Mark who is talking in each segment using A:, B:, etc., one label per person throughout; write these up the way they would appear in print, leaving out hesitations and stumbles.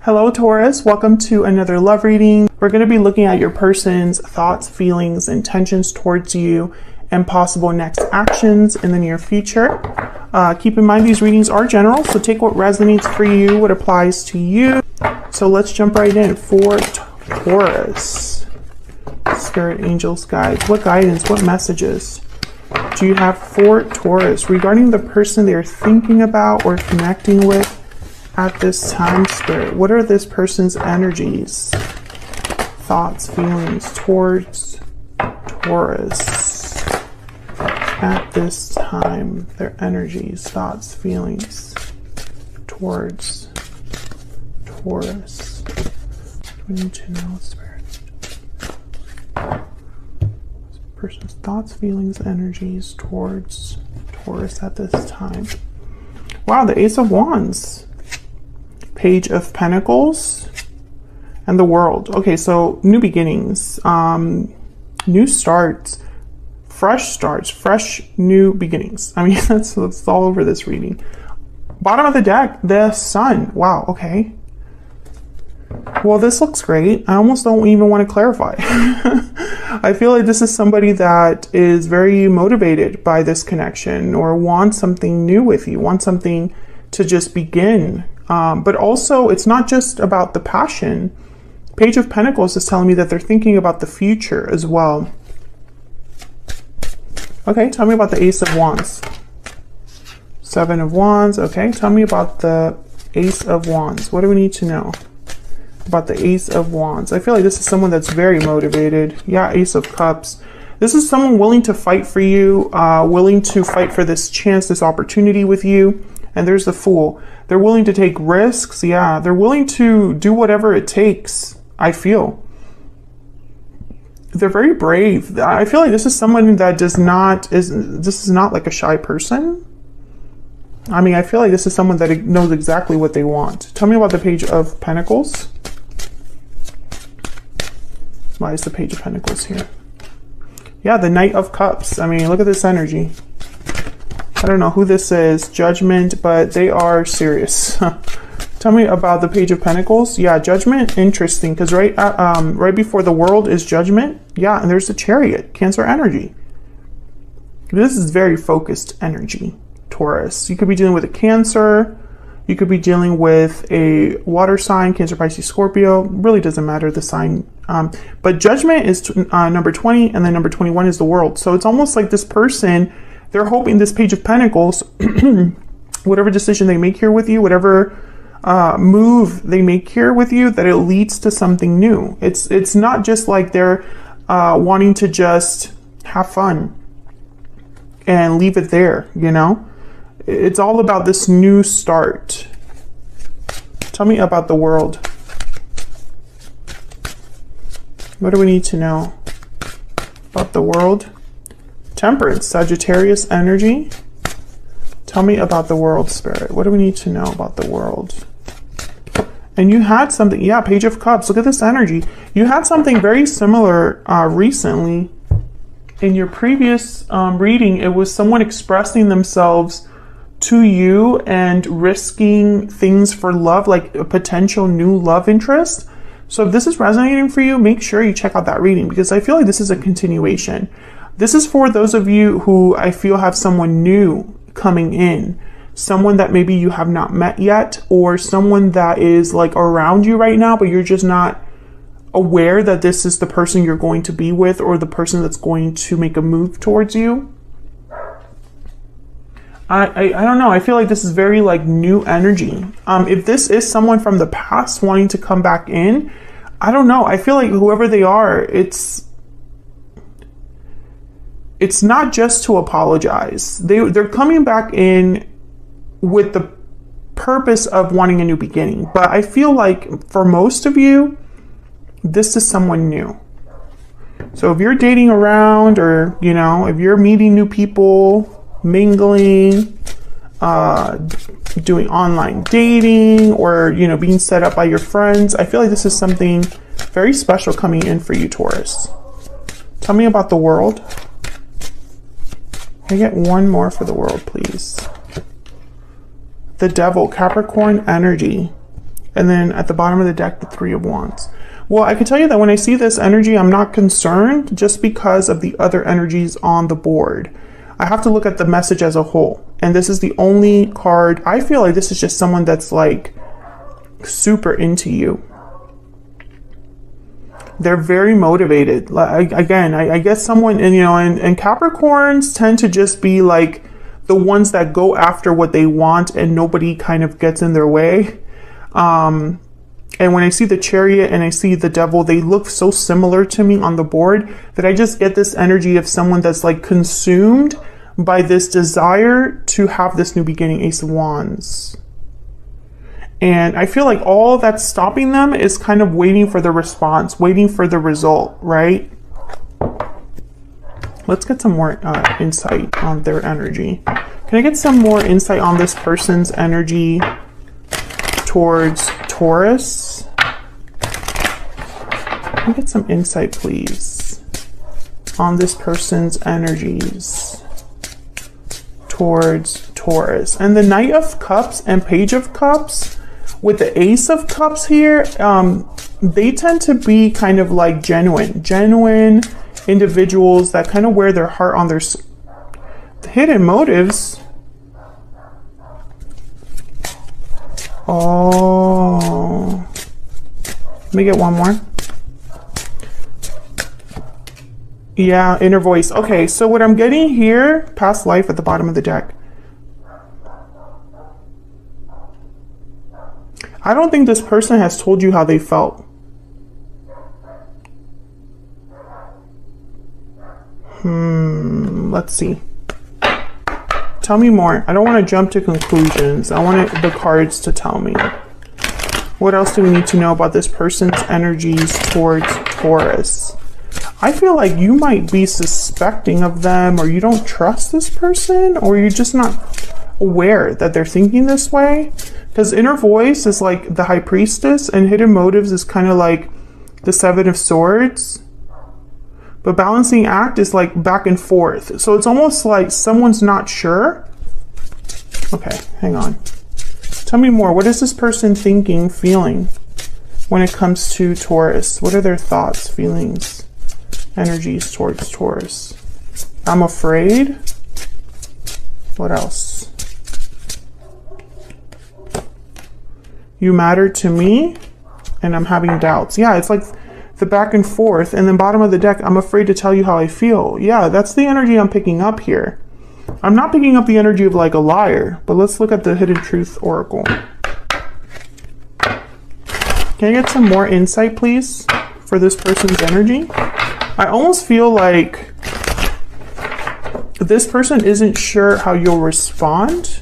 A: Hello Taurus, welcome to another love reading. We're going to be looking at your person's thoughts, feelings, intentions towards you, and possible next actions in the near future. Keep in mind these readings are general, so take what resonates for you, what applies to you. So let's jump right in for Taurus. Spirit, angels, guides, what guidance, what messages do you have for Taurus regarding the person they're thinking about or connecting with at this time, Spirit? What are this person's energies, thoughts, feelings towards Taurus at this time? Their energies, thoughts, feelings towards Taurus. We need to know, Spirit. This person's thoughts, feelings, energies towards Taurus at this time. Wow, the Ace of Wands. Page of Pentacles and the World. Okay, so new beginnings, new starts, fresh new beginnings. I mean, that's all over this reading. Bottom of the deck, the Sun. Wow, okay. Well, this looks great. I almost don't even want to clarify. I feel like this is somebody that is very motivated by this connection or wants something new with you, wants something to just begin. But also, it's not just about the passion. Page of Pentacles is telling me that they're thinking about the future as well. Okay, tell me about the Ace of Wands. Seven of Wands. Okay, tell me about the Ace of Wands. What do we need to know about the Ace of Wands? I feel like this is someone that's very motivated. Yeah, Ace of Cups. This is someone willing to fight for you, willing to fight for this chance, this opportunity with you. And there's the Fool. They're willing to take risks. Yeah, they're willing to do whatever it takes, I feel. They're very brave. I feel like this is someone that this is not like a shy person. I mean, I feel like this is someone that knows exactly what they want. Tell me about the Page of Pentacles. Why is the Page of Pentacles here? Yeah, the Knight of Cups. I mean, look at this energy. I don't know who this is, Judgment, but they are serious. Tell me about the Page of Pentacles. Yeah, Judgment, interesting, because right before the World is Judgment. Yeah, and there's the Chariot, Cancer energy. This is very focused energy, Taurus. You could be dealing with a Cancer. You could be dealing with a water sign, Cancer, Pisces, Scorpio. Really doesn't matter the sign. But Judgment is number 20, and then number 21 is the World. So it's almost like this person, they're hoping this Page of Pentacles, whatever decision they make here with you, whatever move they make here with you, that it leads to something new. It's not just like they're wanting to just have fun and leave it there, you know? It's all about this new start. Tell me about the World. What do we need to know about the World? Temperance, Sagittarius energy. Tell me about the World, Spirit. What do we need to know about the World? And you had something, yeah, Page of Cups. Look at this energy. You had something very similar recently. In your previous reading, it was someone expressing themselves to you and risking things for love, like a potential new love interest. So if this is resonating for you, make sure you check out that reading, because I feel like this is a continuation. This is for those of you who I feel have someone new coming in, someone that maybe you have not met yet, or someone that is like around you right now, but you're just not aware that this is the person you're going to be with, or the person that's going to make a move towards you. I don't know. I feel like this is very like new energy. If this is someone from the past wanting to come back in, I don't know. I feel like whoever they are, it's not just to apologize. They're coming back in with the purpose of wanting a new beginning. But I feel like for most of you, this is someone new. So if you're dating around, or, you know, if you're meeting new people, mingling, doing online dating, or, you know, being set up by your friends, I feel like this is something very special coming in for you, Taurus. Tell me about the World. Can I get one more for the World, please? The Devil, Capricorn energy. And then at the bottom of the deck, the Three of Wands. Well, I can tell you that when I see this energy, I'm not concerned just because of the other energies on the board. I have to look at the message as a whole. And this is the only card. I feel like this is just someone that's like super into you. They're very motivated. Again, I guess someone, and and Capricorns tend to just be like the ones that go after what they want and nobody kind of gets in their way. And when I see the Chariot and I see the Devil, they look so similar to me on the board that I just get this energy of someone that's like consumed by this desire to have this new beginning. Ace of Wands. And I feel like all that's stopping them is kind of waiting for the response, waiting for the result, right? Let's get some more insight on their energy. Can I get some more insight on this person's energy towards Taurus? Can I get some insight, please, on this person's energies towards Taurus? And the Knight of Cups and Page of Cups with the Ace of Cups here, they tend to be kind of like genuine individuals that kind of wear their heart on their hidden motives. Oh, let me get one more. Yeah, inner voice. Okay, so what I'm getting here, past life at the bottom of the deck. I don't think this person has told you how they felt. Let's see. Tell me more. I don't want to jump to conclusions. I want the cards to tell me. What else do we need to know about this person's energies towards Taurus? I feel like you might be suspecting of them, or you don't trust this person, or you're just not aware that they're thinking this way. Because inner voice is like the High Priestess, and hidden motives is kind of like the Seven of Swords. But balancing act is like back and forth. So it's almost like someone's not sure. Okay, hang on. Tell me more. What is this person thinking, feeling when it comes to Taurus? What are their thoughts, feelings, energies towards Taurus? I'm afraid. What else? You matter to me, and I'm having doubts. Yeah, it's like the back and forth. And then bottom of the deck, I'm afraid to tell you how I feel. Yeah, that's the energy I'm picking up here. I'm not picking up the energy of like a liar, but let's look at the Hidden Truth Oracle. Can I get some more insight, please, for this person's energy? I almost feel like this person isn't sure how you'll respond.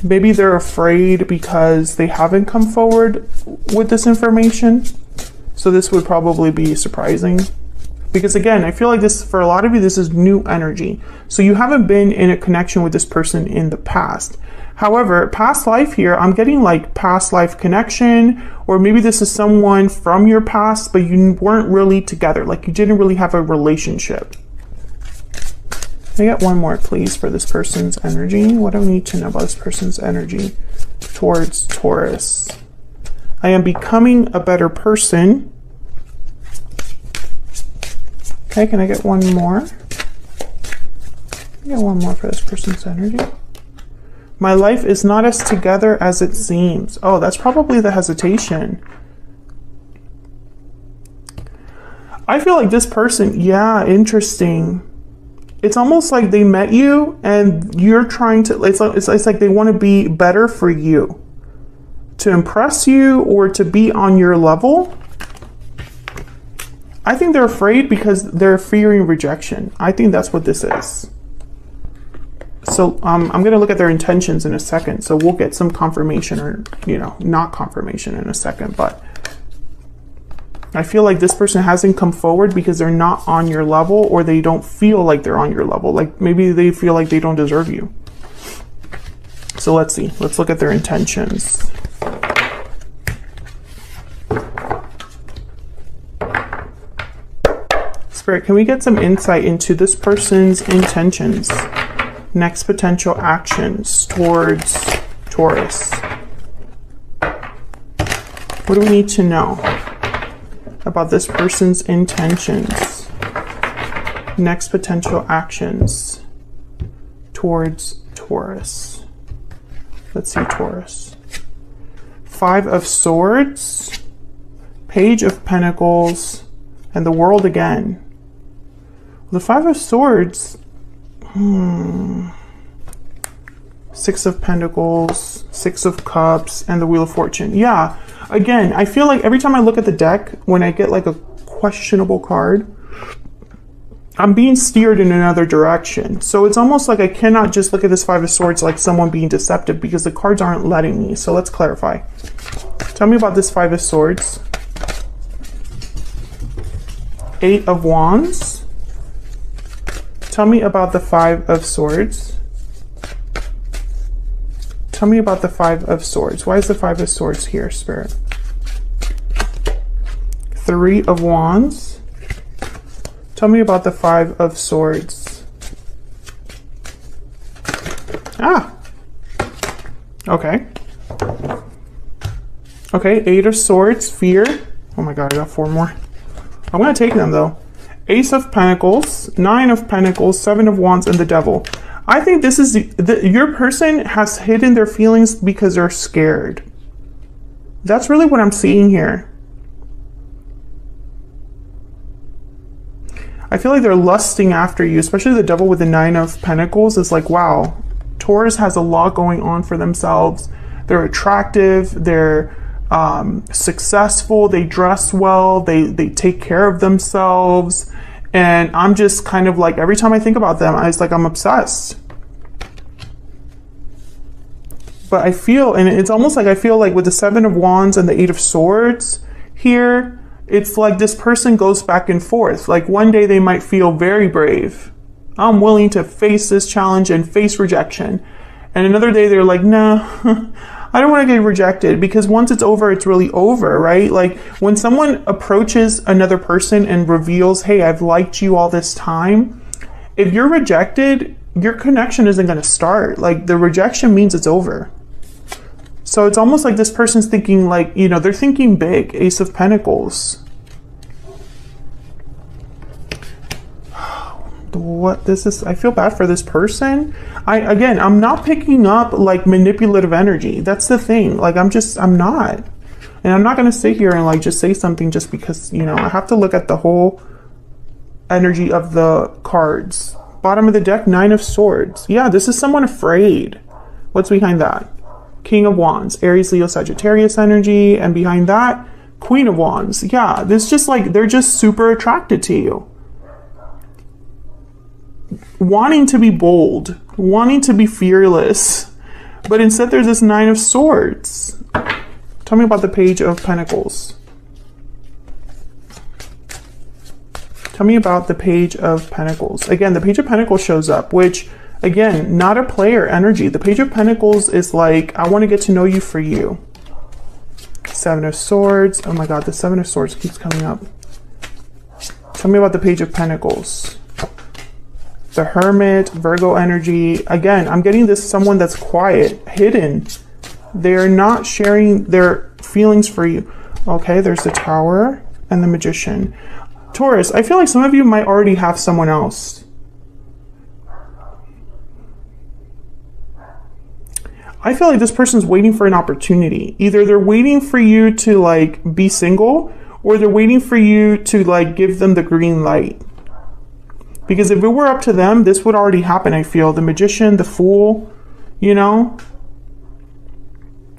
A: Maybe they're afraid because they haven't come forward with this information. So this would probably be surprising. Because again, I feel like this, for a lot of you, this is new energy. So you haven't been in a connection with this person in the past. However, past life here, I'm getting like past life connection, or maybe this is someone from your past, but you weren't really together. Like you didn't really have a relationship. Can I get one more, please, for this person's energy? What do I need to know about this person's energy towards Taurus? I am becoming a better person. Okay, can I get one more? Get one more for this person's energy. My life is not as together as it seems. Oh, that's probably the hesitation. I feel like this person, yeah, interesting. It's almost like they met you and you're trying to, it's like they want to be better for you, to impress you or to be on your level. I think they're afraid because they're fearing rejection. I think that's what this is. So I'm going to look at their intentions in a second. So we'll get some confirmation, or, not confirmation in a second, but I feel like this person hasn't come forward because they're not on your level, or they don't feel like they're on your level. Like maybe they feel like they don't deserve you. So let's see. Let's look at their intentions. Spirit, can we get some insight into this person's intentions? Next potential actions towards Taurus. What do we need to know about this person's intentions? Next potential actions towards Taurus. Let's see, Taurus. 5 of Swords, Page of Pentacles, and the World again. The 5 of Swords, 6 of Pentacles, 6 of Cups, and the Wheel of Fortune. Yeah, again, I feel like every time I look at the deck, when I get like a questionable card, I'm being steered in another direction. So it's almost like I cannot just look at this 5 of Swords like someone being deceptive, because the cards aren't letting me. So let's clarify. Tell me about this 5 of Swords. 8 of Wands. Tell me about the 5 of Swords. Tell me about the 5 of Swords. Why is the 5 of Swords here, Spirit? 3 of Wands. Tell me about the 5 of Swords. Ah. Okay. Okay, 8 of Swords, Fear. Oh my God, I got 4 more. I'm going to take them though. Ace of Pentacles, 9 of Pentacles, 7 of Wands, and the Devil. I think this is your person has hidden their feelings because they're scared. That's really what I'm seeing here. I feel like they're lusting after you, especially the Devil with the 9 of Pentacles. It's like, wow, Taurus has a lot going on for themselves. They're attractive, they're successful, they dress well, they take care of themselves. And I'm just kind of like, every time I think about them, I'm obsessed. But I feel, and it's almost like I feel like with the 7 of Wands and the 8 of Swords here, it's like this person goes back and forth. Like one day they might feel very brave. I'm willing to face this challenge and face rejection. And another day they're like, nah, I don't want to get rejected, because once it's over, it's really over, right? Like when someone approaches another person and reveals, hey, I've liked you all this time. If you're rejected, your connection isn't going to start. Like the rejection means it's over. So it's almost like this person's thinking like, you know, they're thinking big. Ace of Pentacles. What this is, I feel bad for this person. I'm not picking up like manipulative energy. That's the thing. Like I'm not. And I'm not going to sit here and like just say something just because, you know, I have to look at the whole energy of the cards. Bottom of the deck, 9 of Swords. Yeah, this is someone afraid. What's behind that? King of Wands, Aries, Leo, Sagittarius energy. And behind that, Queen of Wands. Yeah, this just like, they're just super attracted to you. Wanting to be bold, wanting to be fearless, but instead there's this 9 of Swords. Tell me about the Page of Pentacles. Tell me about the Page of Pentacles. Again, the Page of Pentacles shows up, which, again, not a player energy. The Page of Pentacles is like, I want to get to know you for you. 7 of Swords. Oh my God, the 7 of Swords keeps coming up. Tell me about the Page of Pentacles. The Hermit, Virgo energy. Again, I'm getting this someone that's quiet, hidden. They're not sharing their feelings for you. Okay, there's the Tower and the Magician. Taurus, I feel like some of you might already have someone else. I feel like this person's waiting for an opportunity. Either they're waiting for you to like be single, or they're waiting for you to like give them the green light. Because if it were up to them, this would already happen, I feel. The Magician, the Fool, you know?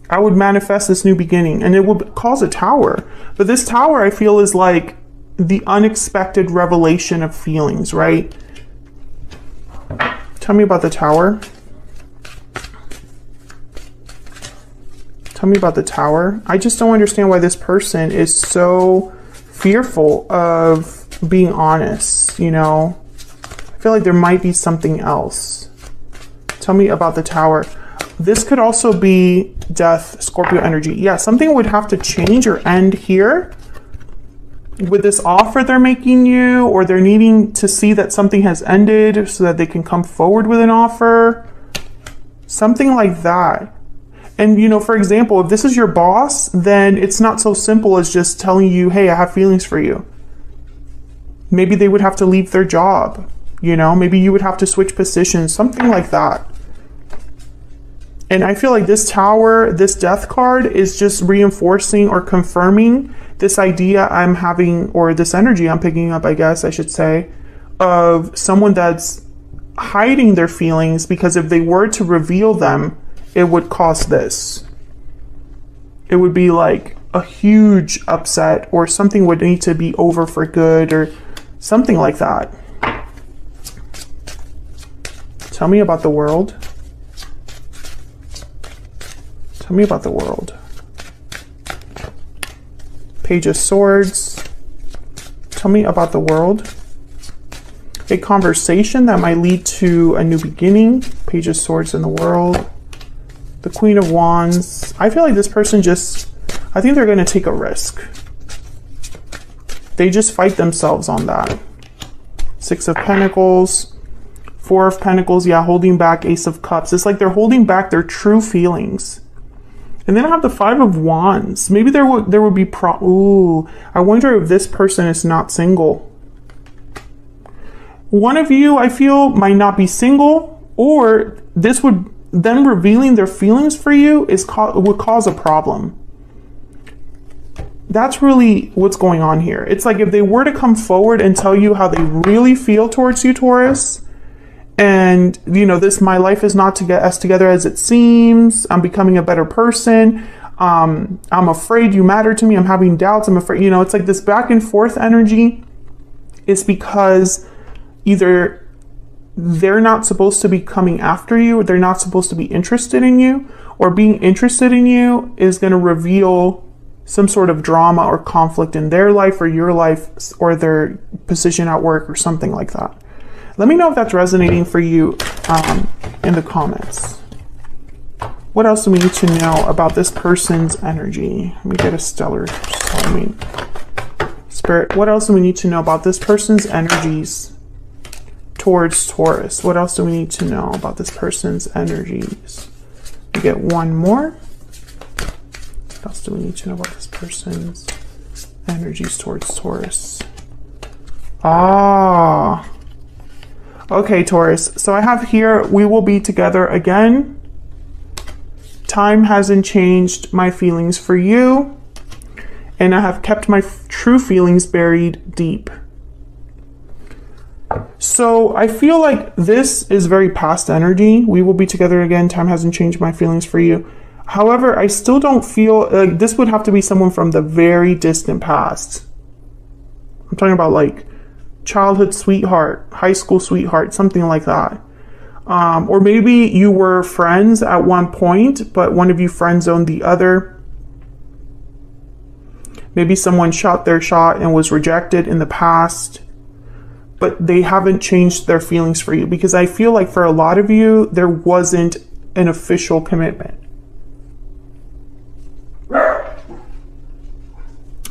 A: I would manifest this new beginning, and it would cause a Tower. But this Tower, I feel, is like the unexpected revelation of feelings, right? Tell me about the Tower. Tell me about the Tower. I just don't understand why this person is so fearful of being honest, you know? I feel like there might be something else. Tell me about the Tower. This could also be Death, Scorpio energy. Yeah, something would have to change or end here with this offer they're making you, or they're needing to see that something has ended so that they can come forward with an offer. Something like that. And, you know, for example, if this is your boss, then it's not so simple as just telling you, hey, I have feelings for you. Maybe they would have to leave their job, you know, maybe you would have to switch positions, something like that. And I feel like this Tower, this Death card is just reinforcing or confirming this idea I'm having, or this energy I'm picking up, I guess I should say, of someone that's hiding their feelings, because if they were to reveal them, it would cause this. It would be like a huge upset, or something would need to be over for good, or something like that. Tell me about the world. Tell me about the world. Page of Swords. Tell me about the world. A conversation that might lead to a new beginning. Page of Swords in the world. The Queen of Wands. I feel like this person just, I think they're going to take a risk. They just fight themselves on that. Six of Pentacles. Four of Pentacles. Yeah, holding back. Ace of Cups. It's like they're holding back their true feelings. And then I have the Five of Wands. Maybe there would be ooh, I wonder if this person is not single. One of you, I feel, might not be single, or this would, them revealing their feelings for you would cause a problem. That's really what's going on here. It's like if they were to come forward and tell you how they really feel towards you, Taurus, and, you know, my life is not to get as together as it seems. I'm becoming a better person. I'm afraid you matter to me. I'm having doubts. I'm afraid, you know, it's like this back and forth energy is because either they're not supposed to be coming after you, or they're not supposed to be interested in you, or being interested in you is going to reveal some sort of drama or conflict in their life or your life, or their position at work or something like that. Let me know if that's resonating for you in the comments. What else do we need to know about this person's energy? Let me get a stellar. Spirit, what else do we need to know about this person's energies towards Taurus? What else do we need to know about this person's energies? We get one more. What else do we need to know about this person's energies towards Taurus? Ah. Okay, Taurus. So I have here, we will be together again. Time hasn't changed my feelings for you. And I have kept my true feelings buried deep. So I feel like this is very past energy. We will be together again. Time hasn't changed my feelings for you. However, I still don't feel like this would have to be someone from the very distant past. I'm talking about like childhood sweetheart, high school sweetheart, something like that. Or maybe you were friends at one point, but one of you friend zoned the other. Maybe someone shot their shot and was rejected in the past, but they haven't changed their feelings for you, because I feel like for a lot of you, there wasn't an official commitment.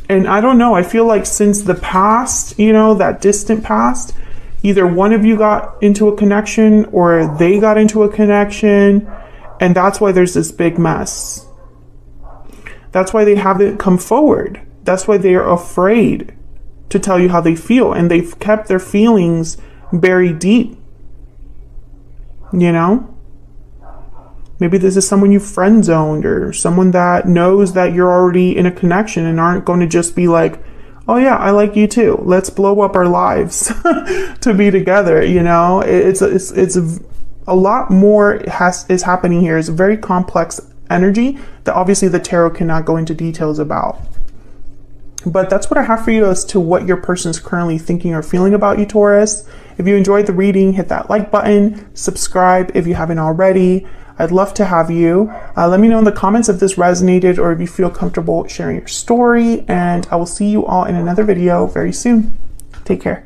A: And I don't know, I feel like since the past, you know, that distant past, either one of you got into a connection or they got into a connection, and that's why there's this big mess. That's why they haven't come forward. That's why they are afraid to tell you how they feel, and they've kept their feelings buried deep. You know? Maybe this is someone you friend zoned, or someone that knows that you're already in a connection and aren't going to just be like, oh yeah, I like you too. Let's blow up our lives to be together. You know, it's a lot more is happening here. It's a very complex energy that obviously the tarot cannot go into details about. But that's what I have for you as to what your person's currently thinking or feeling about you, Taurus. If you enjoyed the reading, hit that like button, subscribe if you haven't already. I'd love to have you. Let me know in the comments if this resonated or if you feel comfortable sharing your story, and I will see you all in another video very soon. Take care.